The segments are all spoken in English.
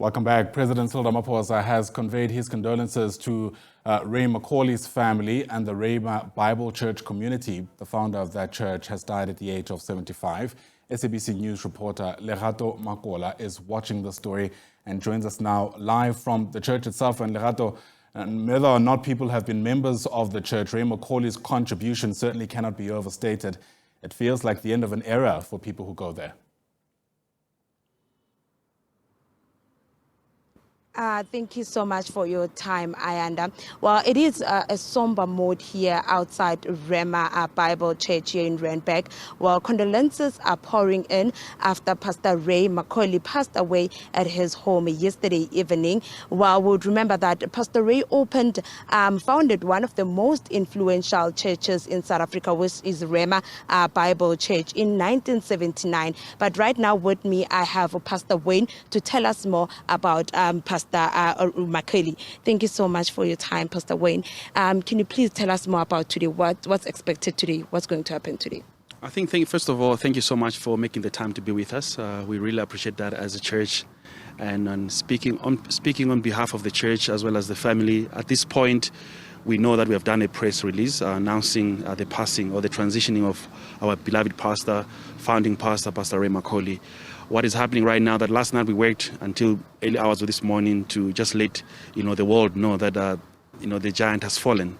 Welcome back. President Cyril Ramaphosa has conveyed his condolences to Ray McCauley's family and the Rhema Bible Church community. The founder of that church has died at the age of 75. SABC News reporter Ray McCauley is watching the story and joins us now live from the church itself. And whether or not people have been members of the church, Ray McCauley's contribution certainly cannot be overstated. It feels like the end of an era for people who go there. Thank you so much for your time, Ayanda. Well, it is a somber mood here outside Rhema Bible Church here in Randburg. Well, condolences are pouring in after Pastor Ray McCauley passed away at his home yesterday evening. Well, we would remember that Pastor Ray founded one of the most influential churches in South Africa, which is Rhema Bible Church in 1979. But right now with me, I have Pastor Wayne to tell us more about Pastor McCauley. Thank you so much for your time, Pastor Wayne. Can you please tell us more about today? What's expected today? What's going to happen today? I think, first of all, thank you so much for making the time to be with us. We really appreciate that as a church. And speaking on behalf of the church as well as the family, at this point, we know that we have done a press release announcing the passing or the transitioning of our beloved pastor, founding pastor, Pastor Ray McCauley. What is happening right now, that last night we worked until early hours of this morning to just let the world know that the giant has fallen.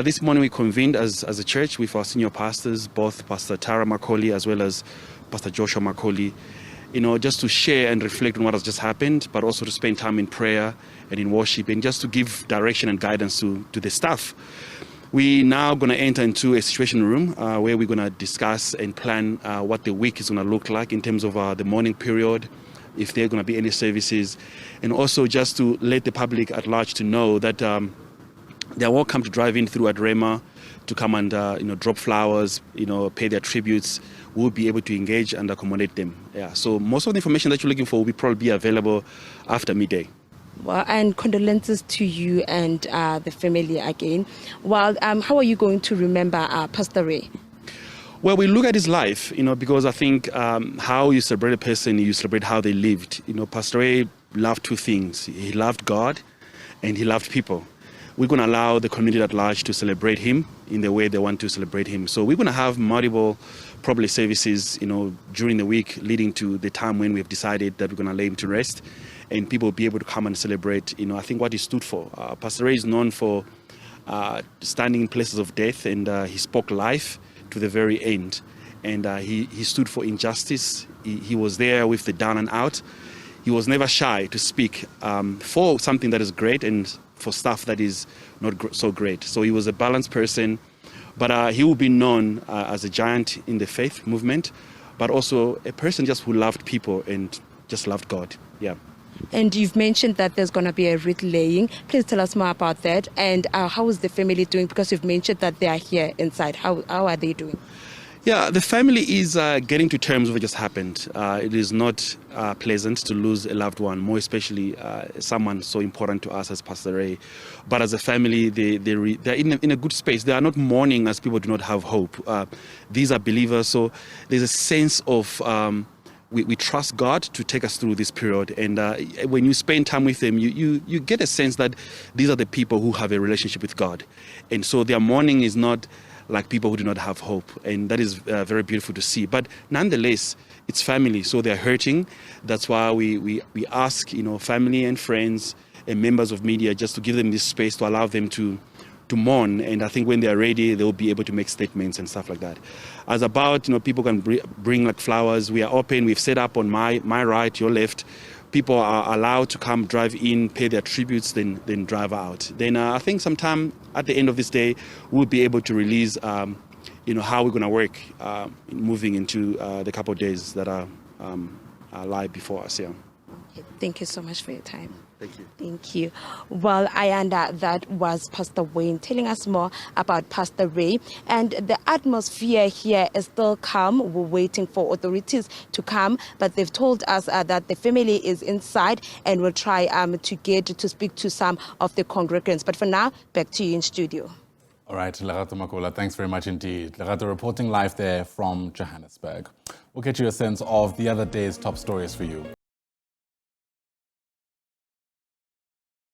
This morning we convened as a church with our senior pastors, both Pastor Tara McCauley as well as Pastor Joshua McCauley, just to share and reflect on what has just happened, but also to spend time in prayer and in worship and just to give direction and guidance to the staff. We're now going to enter into a situation room where we're going to discuss and plan what the week is going to look like in terms of the morning period, if there are going to be any services, and also just to let the public at large to know that they are welcome to drive in through at Rhema to come and drop flowers, pay their tributes. We'll be able to engage and accommodate them. Yeah. So most of the information that you're looking for will probably be available after midday. Well, and condolences to you and the family again. Well, how are you going to remember Pastor Ray? Well, we look at his life, because I think how you celebrate a person, you celebrate how they lived. Pastor Ray loved two things. He loved God and he loved people. We're going to allow the community at large to celebrate him in the way they want to celebrate him. So we're going to have multiple probably services, during the week leading to the time when we've decided that we're going to lay him to rest. And people will be able to come and celebrate, I think, what he stood for. Pastor Ray is known for standing in places of death, and he spoke life to the very end. And he stood for injustice. He was there with the down and out. He was never shy to speak for something that is great and for stuff that is not so great. So he was a balanced person, but he will be known as a giant in the faith movement, but also a person just who loved people and just loved God. Yeah. And you've mentioned that there's going to be a wreath laying. Please tell us more about that. And how is the family doing? Because you've mentioned that they are here inside. How are they doing? Yeah, the family is getting to terms with what just happened. It is not pleasant to lose a loved one, more especially someone so important to us as Pastor Ray. But as a family, they're in a good space. They are not mourning as people do not have hope. These are believers, so there's a sense of we trust God to take us through this period. And when you spend time with them, you get a sense that these are the people who have a relationship with God. And so their mourning is not like people who do not have hope. And that is very beautiful to see. But nonetheless, it's family, so they're hurting. That's why we ask, family and friends and members of media just to give them this space to allow them to mourn. And I think when they're ready, they'll be able to make statements and stuff like that. As about, people can bring like flowers. We are open. We've set up on my right, your left. People are allowed to come drive in, pay their tributes, then drive out. Then I think sometime at the end of this day, we'll be able to release, how we're going to work moving into the couple of days that are lie before us. Yeah. Okay. Thank you so much for your time. Thank you. Thank you. Well, Ayanda, that was Pastor Wayne telling us more about Pastor Ray. And the atmosphere here is still calm. We're waiting for authorities to come, but they've told us that the family is inside and will try to get to speak to some of the congregants. But for now, back to you in studio. All right, Ray McCauley, thanks very much indeed. Ray reporting live there from Johannesburg. We'll get you a sense of the other day's top stories for you.